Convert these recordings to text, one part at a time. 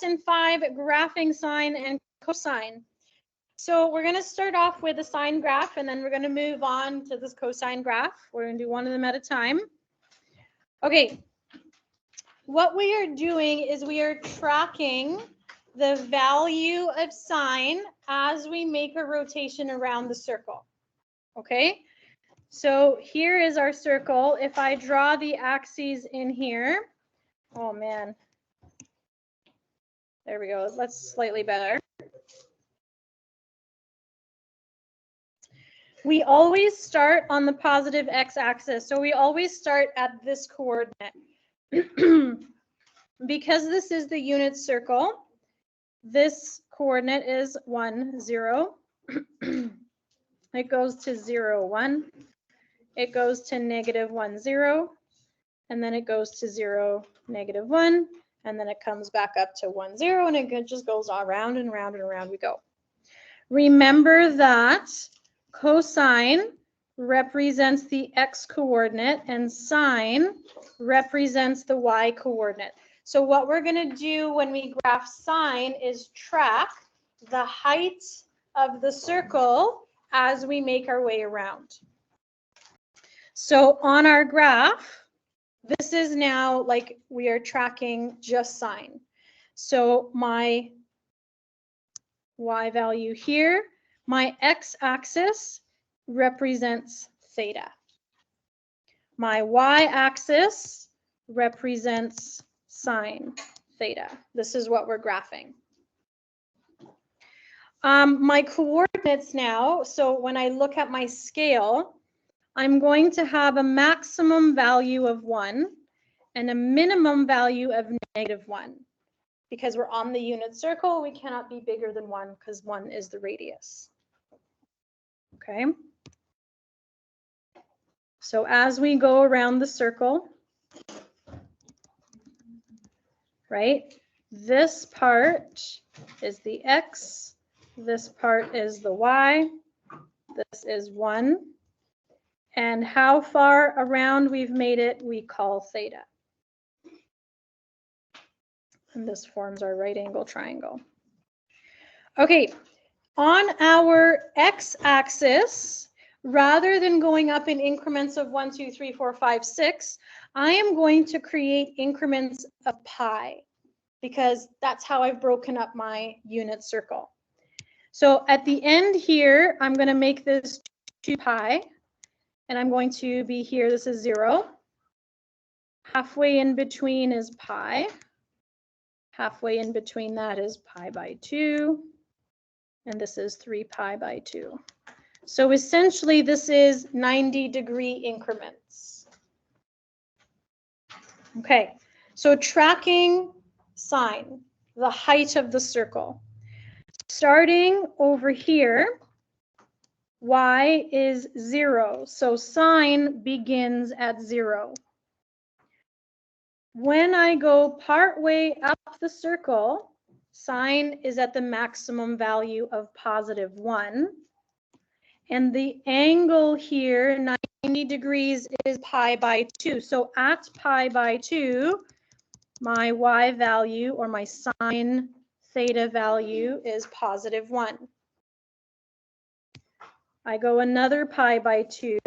lesson 5, graphing sine and cosine. So we're going to start off with a sine graph, and then we're going to move on to this cosine graph. We're going to do one of them at a time. Okay, what we are doing is we are tracking the value of sine as we make a rotation around the circle. Okay, so here is our circle. If I draw the axes in here, oh man, there we go. That's slightly better. We always start on the positive x-axis. So we always start at this coordinate. Because this is the unit circle, this coordinate is 1, 0. It goes to 0, 1. It goes to -1, 0. And then it goes to 0, -1. And then it comes back up to 1, 0. And it just goes around and around and around we go. Remember that cosine represents the x coordinate and sine represents the y coordinate. So what we're going to do when we graph sine is track the height of the circle as we make our way around. So on our graph, this is now like we are tracking just sine. So my y value here, my x-axis represents theta. My y-axis represents sine theta. This is what we're graphing. My coordinates now, so when I look at my scale, I'm going to have a maximum value of 1 and a minimum value of -1. Because we're on the unit circle, we cannot be bigger than 1 because 1 is the radius. Okay. So as we go around the circle, right, this part is the x, this part is the y, this is 1, and how far around we've made it, we call theta. And this forms our right angle triangle. Okay, on our x-axis, rather than going up in increments of 1, 2, 3, 4, 5, 6, I am going to create increments of pi because that's how I've broken up my unit circle. So at the end here, I'm going to make this 2 pi, and I'm going to be here. This is 0. Halfway in between is pi. Halfway in between that is pi by 2. And this is 3 pi by 2. So essentially, this is 90-degree increments. Okay, so tracking sine, the height of the circle. Starting over here, y is 0. So sine begins at 0. When I go part way up the circle, sine is at the maximum value of +1. And the angle here, 90 degrees, is pi by 2. So at pi by 2, my y value or my sine theta value is +1. I go another pi by 2,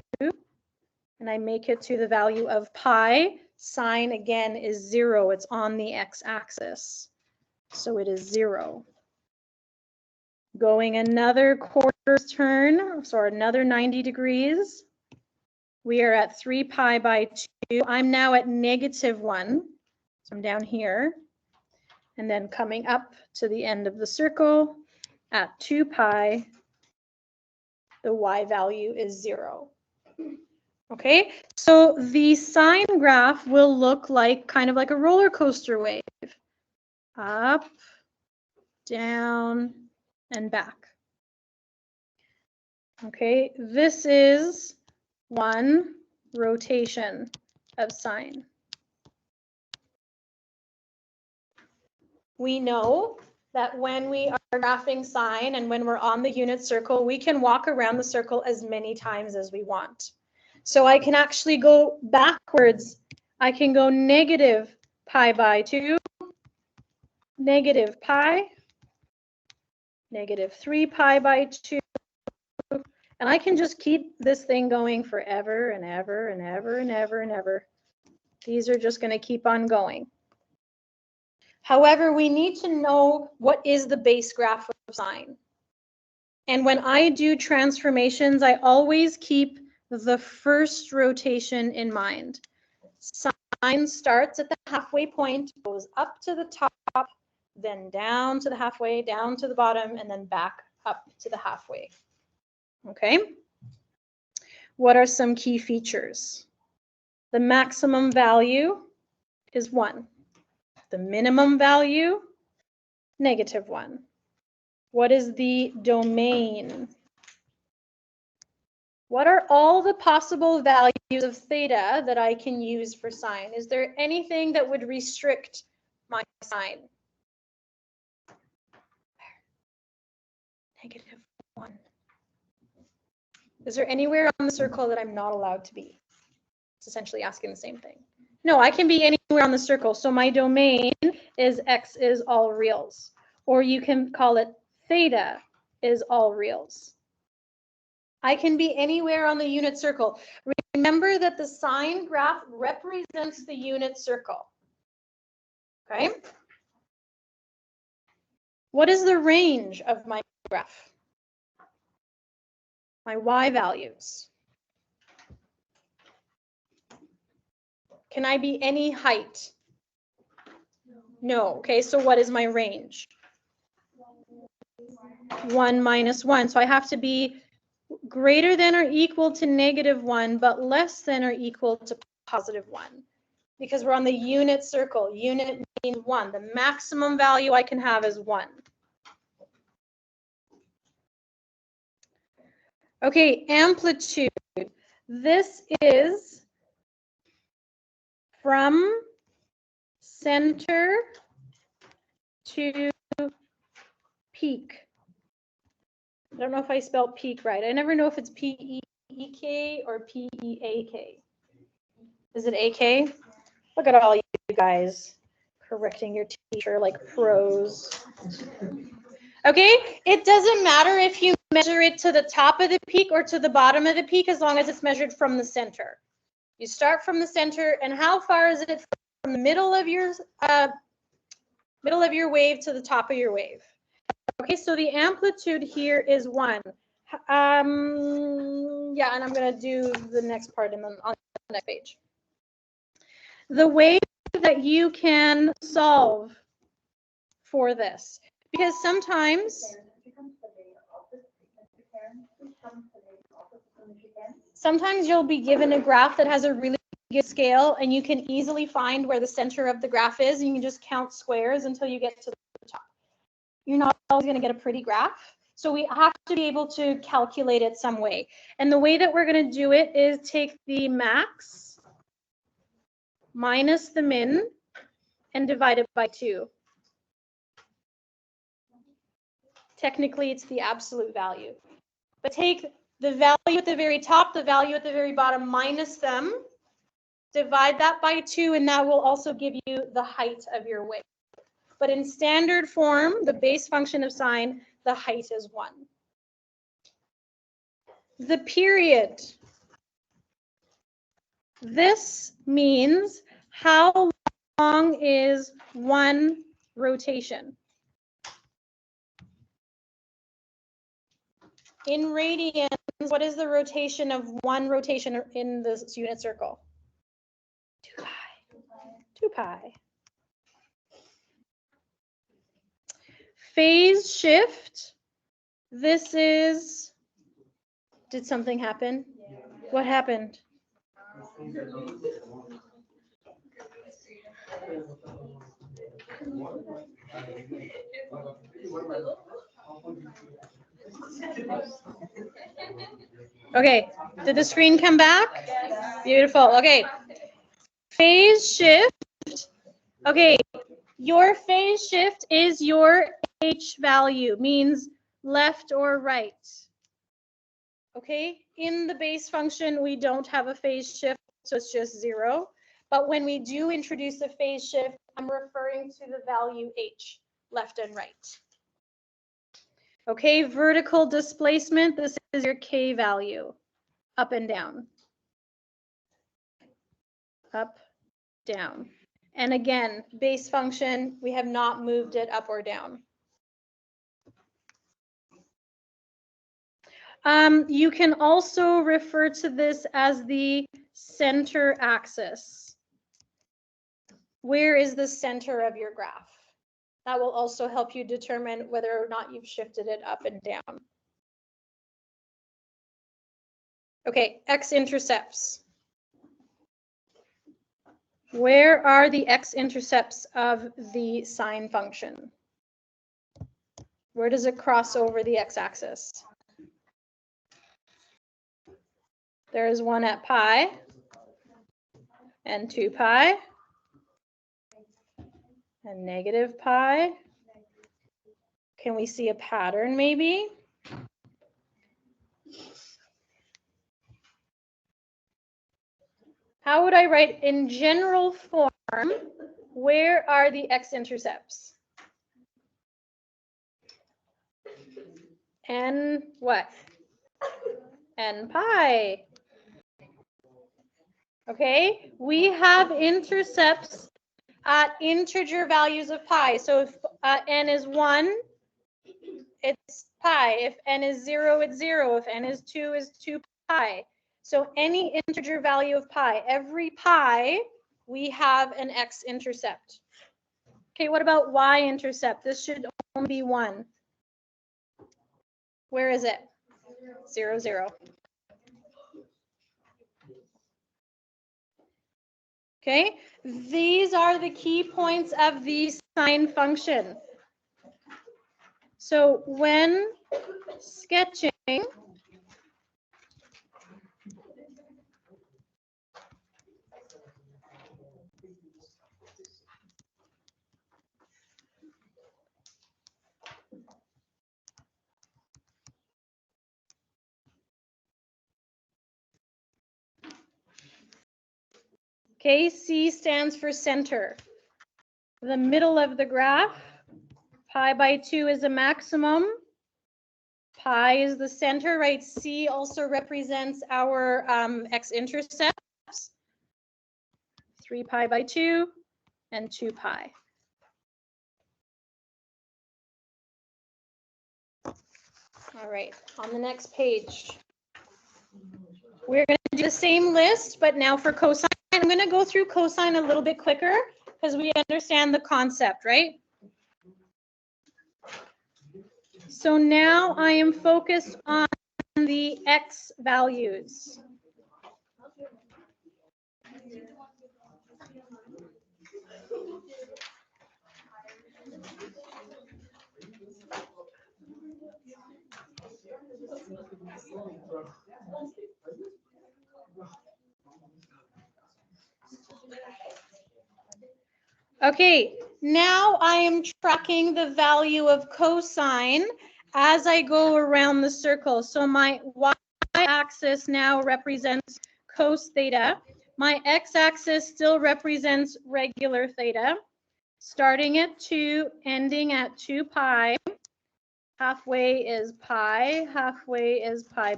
and I make it to the value of pi. Sine again is 0. It's on the x-axis. So it is 0. Going another quarter turn, so another 90 degrees. We are at 3 pi by 2. I'm now at -1. So I'm down here. And then coming up to the end of the circle at 2 pi, the y value is 0. Okay, so the sine graph will look like kind of like a roller coaster wave. Up, down, and back. Okay, this is one rotation of sine. We know that when we are graphing sine and when we're on the unit circle, we can walk around the circle as many times as we want. So I can actually go backwards. I can go -pi by 2, negative pi, negative 3 pi by 2. And I can just keep this thing going forever and ever and ever and ever and ever. These are just going to keep on going. However, we need to know what is the base graph of sine. And when I do transformations, I always keep the first rotation in mind. Sine starts at the halfway point, goes up to the top, then down to the halfway, down to the bottom, and then back up to the halfway. Okay? What are some key features? The maximum value is 1. The minimum value, -1. What is the domain? What are all the possible values of theta that I can use for sine? Is there anything that would restrict my sine? -1. Is there anywhere on the circle that I'm not allowed to be? It's essentially asking the same thing. No, I can be anywhere on the circle. So my domain is x is all reals. Or you can call it theta is all reals. I can be anywhere on the unit circle. Remember that the sine graph represents the unit circle. Okay? What is the range of my graph? My y values. Can I be any height? No. Okay, so what is my range? 1 minus 1. So I have to be greater than or equal to -1, but less than or equal to +1. Because we're on the unit circle. Unit means 1. The maximum value I can have is 1. Okay, amplitude. This is from center to peak. I don't know if I spelled peak right. I never know if it's P-E-E-K or P-E-A-K. Is it A-K? Look at all you guys correcting your teacher like pros. Okay, it doesn't matter if you measure it to the top of the peak or to the bottom of the peak as long as it's measured from the center. You start from the center, and how far is it from the middle of your wave to the top of your wave? Okay, so the amplitude here is 1. Yeah, and I'm going to do the next part on the next page. The way that you can solve for this, because sometimes you'll be given a graph that has a really good scale, and you can easily find where the center of the graph is, and you can just count squares until you get to the top. You're not always going to get a pretty graph. So we have to be able to calculate it some way. And the way that we're going to do it is take the max minus the min and divide it by 2. Technically, it's the absolute value. But take the value at the very top, the value at the very bottom, minus them, divide that by 2, and that will also give you the height of your wave. But in standard form, the base function of sine, the height is 1. The period. This means how long is one rotation. In radians, what is the rotation of one rotation in this unit circle? 2 pi. 2 pi. Phase shift. This is, did something happen? Yeah. What happened? Okay, did the screen come back? Yes. Beautiful. Okay, phase shift. Okay, your phase shift is your H value, means left or right. Okay, in the base function, we don't have a phase shift, so it's just 0. But when we do introduce a phase shift, I'm referring to the value H. left and right. Okay, vertical displacement, this is your K value, up and down. Up, down. And again, base function, we have not moved it up or down. You can also refer to this as the center axis. Where is the center of your graph? That will also help you determine whether or not you've shifted it up and down. Okay, x-intercepts. Where are the x-intercepts of the sine function? Where does it cross over the x-axis? There is one at pi and 2 pi and negative pi. Can we see a pattern maybe? How would I write in general form, where are the x-intercepts? N what? N pi. Okay, we have intercepts at integer values of pi. So if n is 1, it's pi. If n is 0, it's 0. If n is 2, it's 2 pi. So any integer value of pi, every pi, we have an x-intercept. Okay, what about y-intercept? This should only be 1. Where is it? 0, 0. Okay, these are the key points of the sine function. So when sketching, okay, C stands for center. The middle of the graph, pi by 2 is a maximum. Pi is the center, right? C also represents our x-intercepts. 3 pi by 2 and 2 pi. All right, on the next page, we're going to do the same list, but now for cosine. I'm going to go through cosine a little bit quicker because we understand the concept, right? So now I am focused on the x values. Okay, now I am tracking the value of cosine as I go around the circle. So my y-axis now represents cos theta. My x-axis still represents regular theta. Starting at 2, ending at 2 pi. Halfway is pi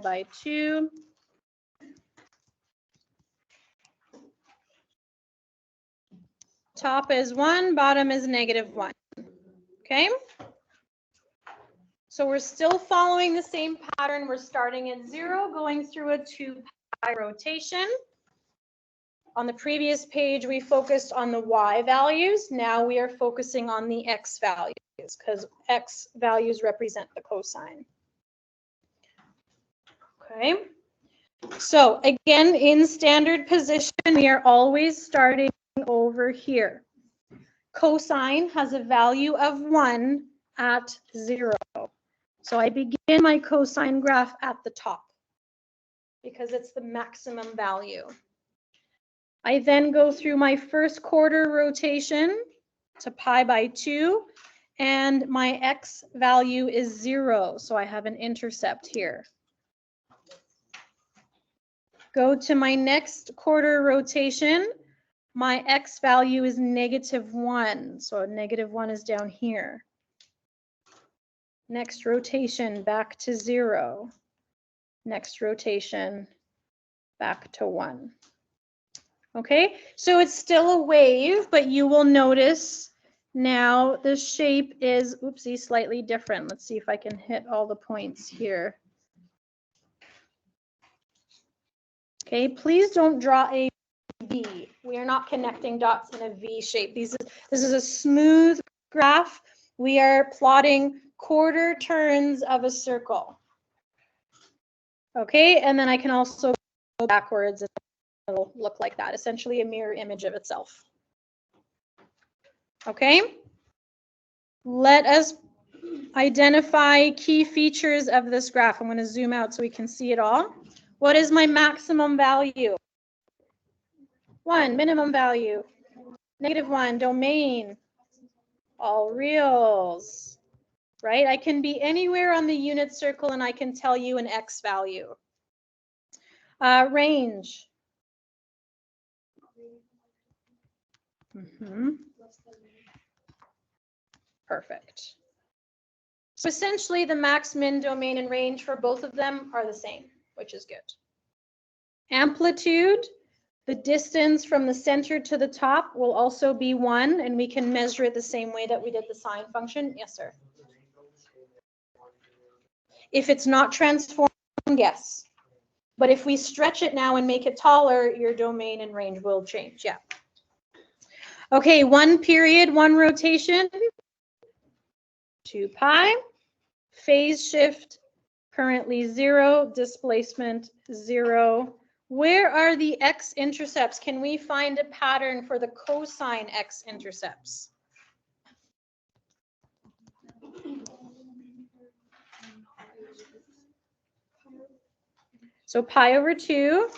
by 2. Top is 1, bottom is -1. Okay? So we're still following the same pattern. We're starting at 0, going through a 2 pi rotation. On the previous page, we focused on the y values. Now we are focusing on the x values because x values represent the cosine. Okay. So again, in standard position, we are always starting over here. Cosine has a value of 1 at 0. So I begin my cosine graph at the top because it's the maximum value. I then go through my first quarter rotation to pi by 2, and my x value is 0, so I have an intercept here. Go to my next quarter rotation, my x value is -1, so -1 is down here. Next rotation back to 0. Next rotation back to 1. Okay, so it's still a wave, but you will notice now the shape is, oopsie, slightly different. Let's see if I can hit all the points here. Okay, please don't draw a V. We are not connecting dots in a V shape. This is a smooth graph. We are plotting quarter turns of a circle. Okay, and then I can also go backwards and it'll look like that, essentially a mirror image of itself. Okay, let us identify key features of this graph. I'm going to zoom out so we can see it all. What is my maximum value? 1, minimum value. -1, domain. All reals, right? I can be anywhere on the unit circle and I can tell you an X value. Range. Perfect. So essentially the max, min, domain, and range for both of them are the same, which is good. Amplitude, the distance from the center to the top will also be 1, and we can measure it the same way that we did the sine function. Yes, sir. If it's not transformed, yes. But if we stretch it now and make it taller, your domain and range will change, yeah. Okay, 1 period, 1 rotation, 2 pi, phase shift, currently 0, displacement 0. Where are the x-intercepts? Can we find a pattern for the cosine x-intercepts? So pi over 2,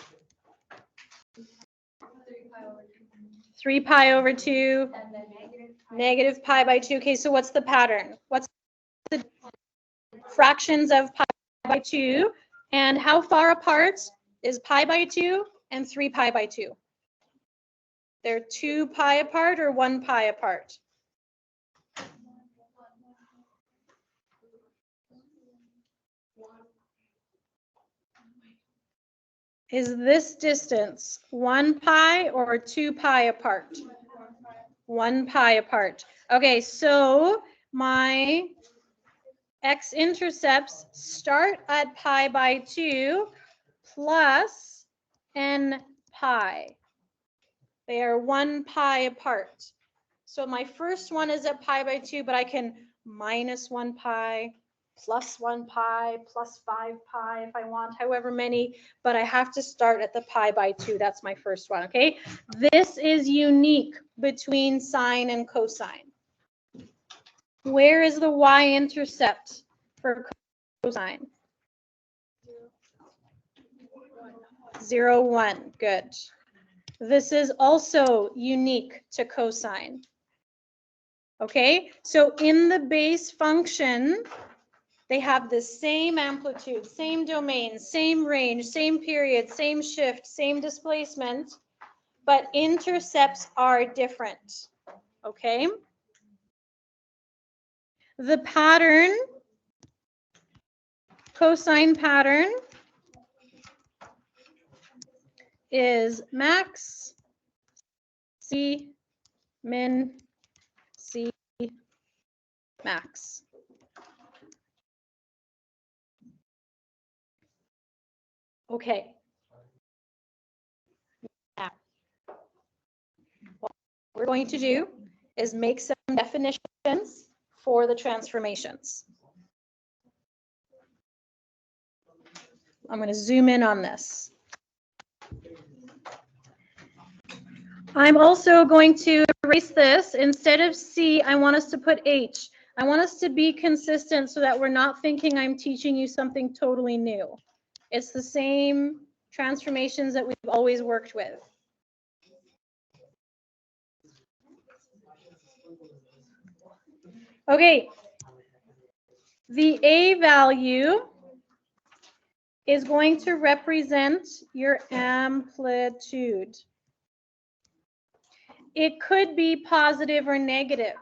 3 pi over 2, negative pi by 2. Okay, so what's the pattern? What's the fractions of pi by 2? And how far apart is pi by 2 and 3 pi by 2? They're 2 pi apart or 1 pi apart? Is this distance 1 pi or 2 pi apart? 1 pi apart. Okay, so my x-intercepts start at pi by 2 plus n pi. They are 1 pi apart. So my first one is at pi by 2, but I can minus 1 pi, plus 1 pi, plus 5 pi if I want, however many, but I have to start at the pi by 2. That's my first one, okay? This is unique between sine and cosine. Where is the y-intercept for cosine? 0, 1, good. This is also unique to cosine. Okay, so in the base function, they have the same amplitude, same domain, same range, same period, same shift, same displacement, but intercepts are different. Okay, the pattern, cosine pattern, is max, C, min, C, max. Okay. Now, what we're going to do is make some definitions for the transformations. I'm going to zoom in on this. I'm also going to erase this. Instead of C, I want us to put H. I want us to be consistent so that we're not thinking I'm teaching you something totally new. It's the same transformations that we've always worked with. Okay, the A value is going to represent your amplitude. It could be positive or negative.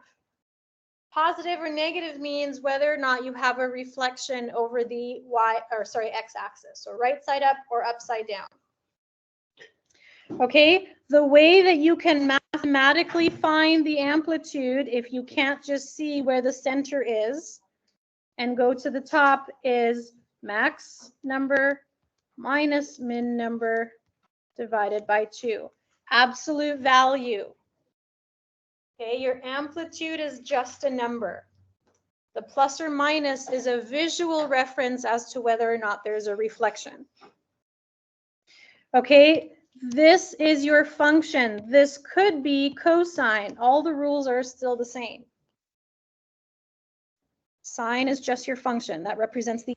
Positive or negative means whether or not you have a reflection over the x-axis, so right side up or upside down. Okay, the way that you can mathematically find the amplitude, if you can't just see where the center is and go to the top, is max number minus min number divided by 2. Absolute value. Okay, your amplitude is just a number. The plus or minus is a visual reference as to whether or not there's a reflection. Okay, this is your function. This could be cosine. All the rules are still the same. Sine is just your function. That represents the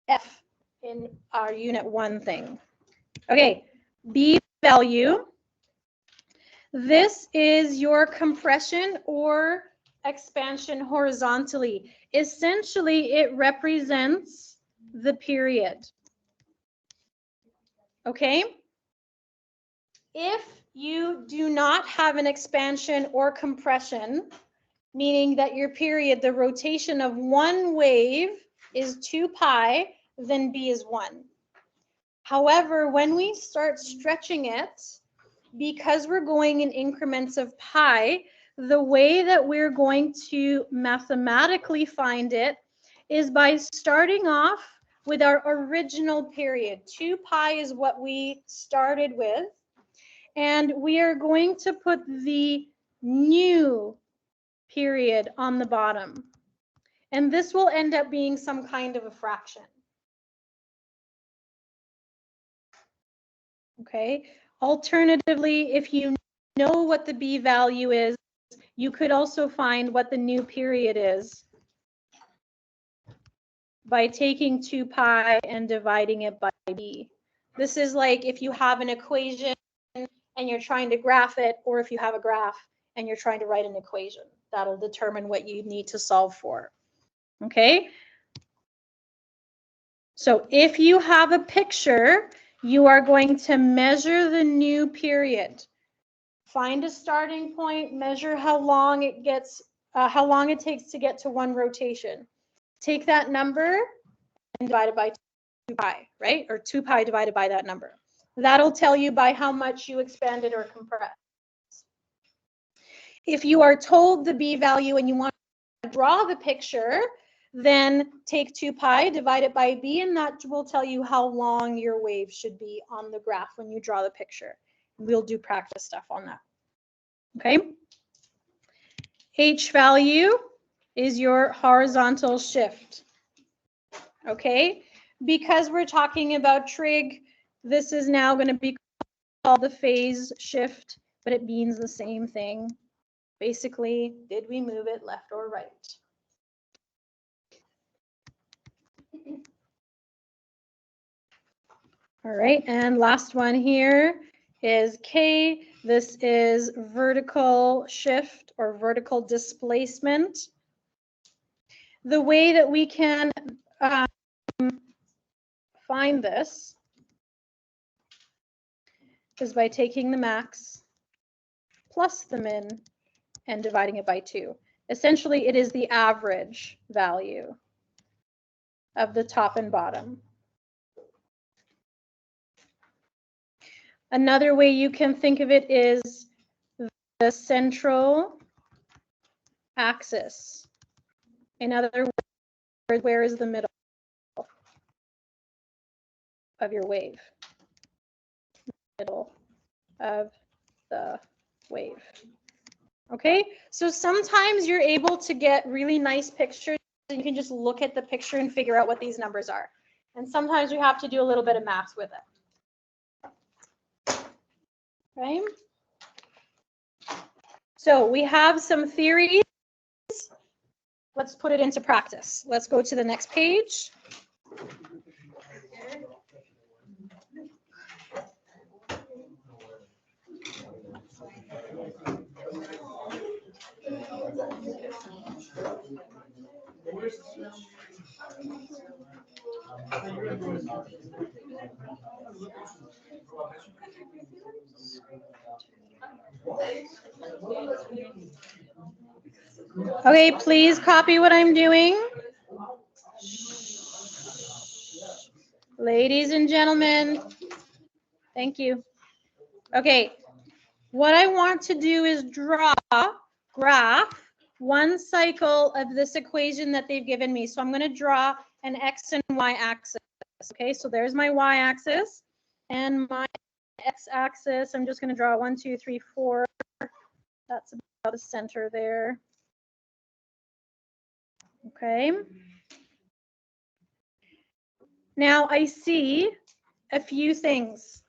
f in our unit 1 thing. Okay, b value. This is your compression or expansion horizontally. Essentially, it represents the period. Okay? If you do not have an expansion or compression, meaning that your period, the rotation of one wave is 2 pi, then b is 1. However, when we start stretching it, because we're going in increments of pi, the way that we're going to mathematically find it is by starting off with our original period. 2 pi is what we started with, and we are going to put the new period on the bottom. And this will end up being some kind of a fraction. Okay. Alternatively, if you know what the b value is, you could also find what the new period is by taking 2 pi and dividing it by b. This is like if you have an equation and you're trying to graph it, or if you have a graph and you're trying to write an equation. That'll determine what you need to solve for. Okay? So if you have a picture, you are going to measure the new period. Find a starting point, measure how long it takes to get to one rotation. Take that number and divide it by 2 pi, right? Or 2 pi divided by that number. That'll tell you by how much you expanded or compressed. If you are told the b value and you want to draw the picture, then take 2 pi, divide it by b, and that will tell you how long your wave should be on the graph when you draw the picture. We'll do practice stuff on that. Okay? H value is your horizontal shift. Okay? Because we're talking about trig, this is now going to be called the phase shift, but it means the same thing. Basically, did we move it left or right? All right, and last one here is K. This is vertical shift or vertical displacement. The way that we can find this is by taking the max plus the min and dividing it by 2. Essentially, it is the average value of the top and bottom. Another way you can think of it is the central axis. In other words, where is the middle of your wave? Middle of the wave. Okay, so sometimes you're able to get really nice pictures and you can just look at the picture and figure out what these numbers are. And sometimes we have to do a little bit of math with it. Okay. So we have some theories. Let's put it into practice. Let's go to the next page. Okay, please copy what I'm doing. Ladies and gentlemen, thank you. Okay, what I want to do is graph one cycle of this equation that they've given me. So I'm going to draw an X and Y axis. Okay, so there's my Y axis and my X axis. I'm just going to draw 1, 2, 3, 4. That's about the center there. Okay. Now I see a few things.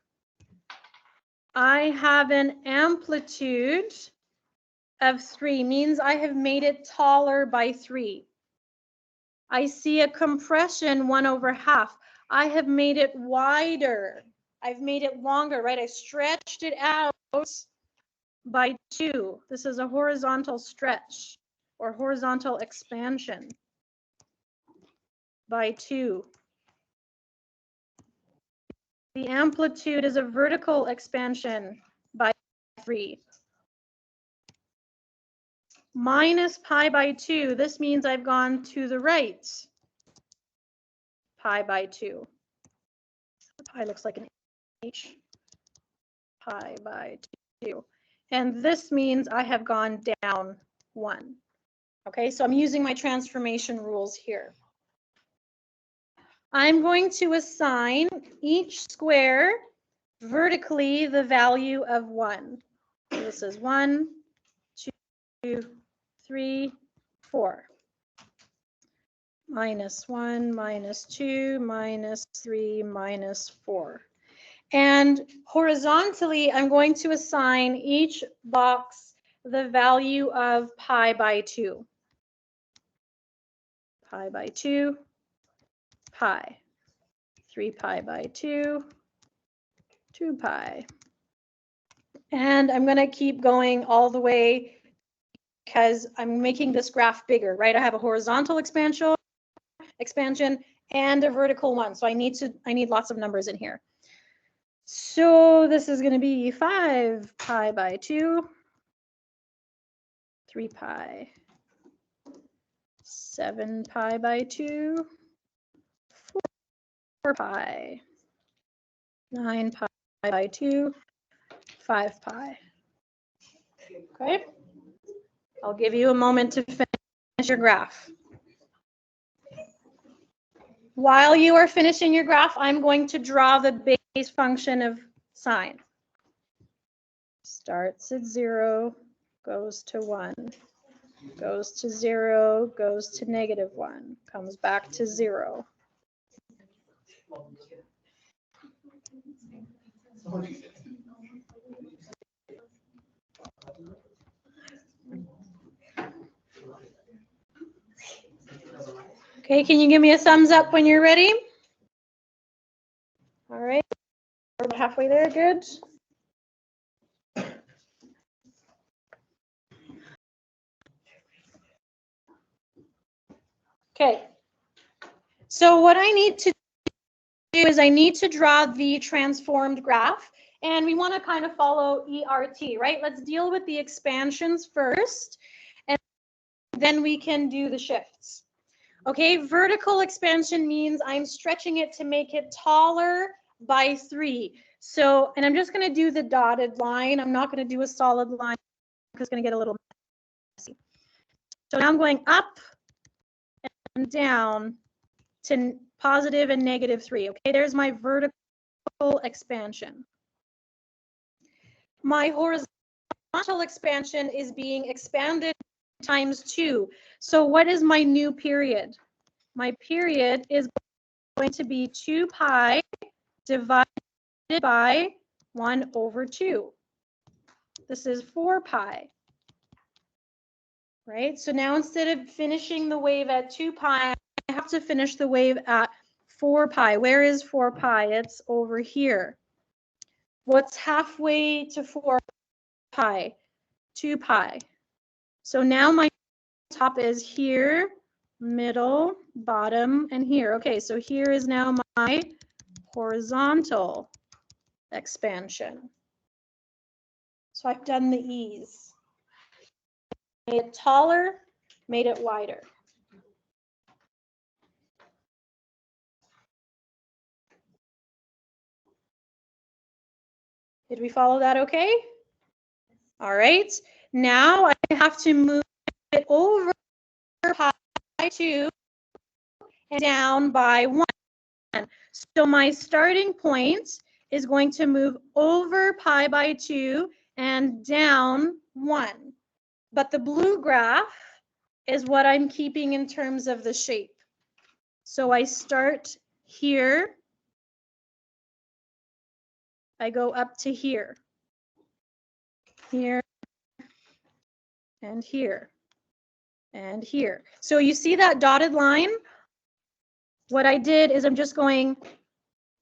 I have an amplitude of 3, means I have made it taller by 3. I see a compression 1/2. I have made it wider. I've made it longer, right? I stretched it out by 2. This is a horizontal stretch or horizontal expansion by 2. The amplitude is a vertical expansion by 3. Minus pi by 2, this means I've gone to the right. Pi by 2. Pi looks like an H. Pi by 2. And this means I have gone down 1. Okay, so I'm using my transformation rules here. I'm going to assign each square vertically the value of 1. So this is 1, 2, 3, 4. Minus 1, minus 2, minus 3, minus 4. And horizontally, I'm going to assign each box the value of pi by 2. Pi by 2, pi. 3 pi by 2, 2 pi. And I'm going to keep going all the way because I'm making this graph bigger, right? I have a horizontal expansion and a vertical one. So I need lots of numbers in here. So this is going to be 5 pi by 2, 3 pi, 7 pi by 2, 4 pi, 9 pi by 2, 5 pi. Okay, I'll give you a moment to finish your graph. While you are finishing your graph, I'm going to draw the base function of sine. Starts at 0, goes to 1, goes to 0, goes to -1, comes back to 0. Okay, can you give me a thumbs up when you're ready? All right, we're halfway there, good. Okay, so what I need to do is I need to draw the transformed graph, and we want to kind of follow ERT, right? Let's deal with the expansions first, and then we can do the shifts. Okay, vertical expansion means I'm stretching it to make it taller by 3. So, and I'm just going to do the dotted line. I'm not going to do a solid line because it's going to get a little messy. So now I'm going up and down to positive and -3. Okay, there's my vertical expansion. My horizontal expansion is being expanded times 2. So what is my new period? My period is going to be 2 pi divided by 1/2. This is 4 pi. Right? So now instead of finishing the wave at 2 pi, I have to finish the wave at 4 pi. Where is 4 pi? It's over here. What's halfway to 4 pi? 2 pi. So now my top is here, middle, bottom, and here. Okay, so here is now my horizontal expansion. So I've done the E's. Made it taller made it wider. Did we follow that okay? All right. Now I have to move it over pi by 2 and down by 1. So my starting point is going to move over pi by 2 and down 1. But the blue graph is what I'm keeping in terms of the shape. So I start here. I go up to here. Here and here and here. So you see that dotted line? What I did is I'm just going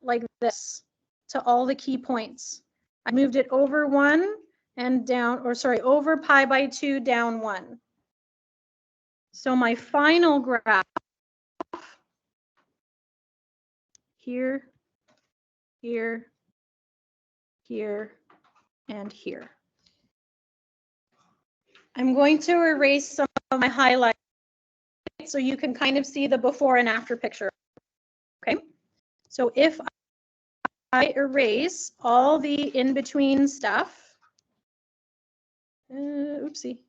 like this to all the key points. I moved it over 1 and down, or sorry, over pi by 2, down 1. So my final graph here, here, here, and here. I'm going to erase some of my highlights so you can kind of see the before and after picture. Okay, so if I erase all the in-between stuff, oopsie.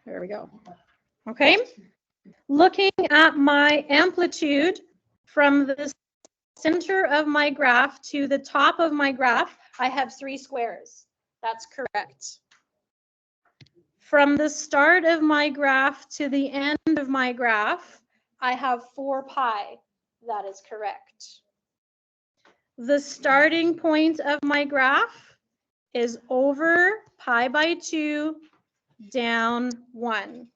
There we go. Okay, looking at my amplitude from the center of my graph to the top of my graph, I have 3 squares. That's correct. From the start of my graph to the end of my graph, I have 4 pi. That is correct. The starting point of my graph is over pi by 2, down 1.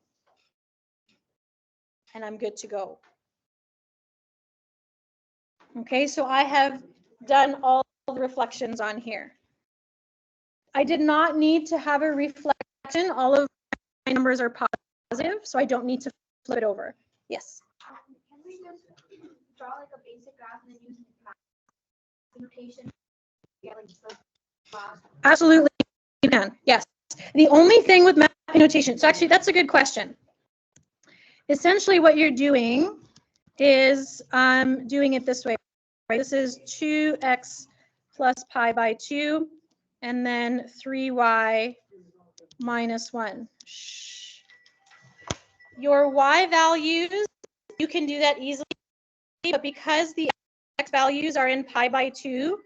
And I'm good to go. Okay, so I have done all the reflections on here. I did not need to have a reflection. All of my numbers are positive, so I don't need to flip it over. Yes? Can we just draw like a basic graph and then use notation? Yeah, like Absolutely, you can. Yes. The only thing with math notation, so actually that's a good question. Essentially what you're doing is doing it this way, right? This is 2x plus pi by 2, and then 3y minus 1. Shh. Your y values, you can do that easily, but because the x values are in pi by 2,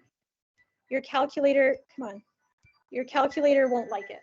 your calculator, come on, your calculator won't like it.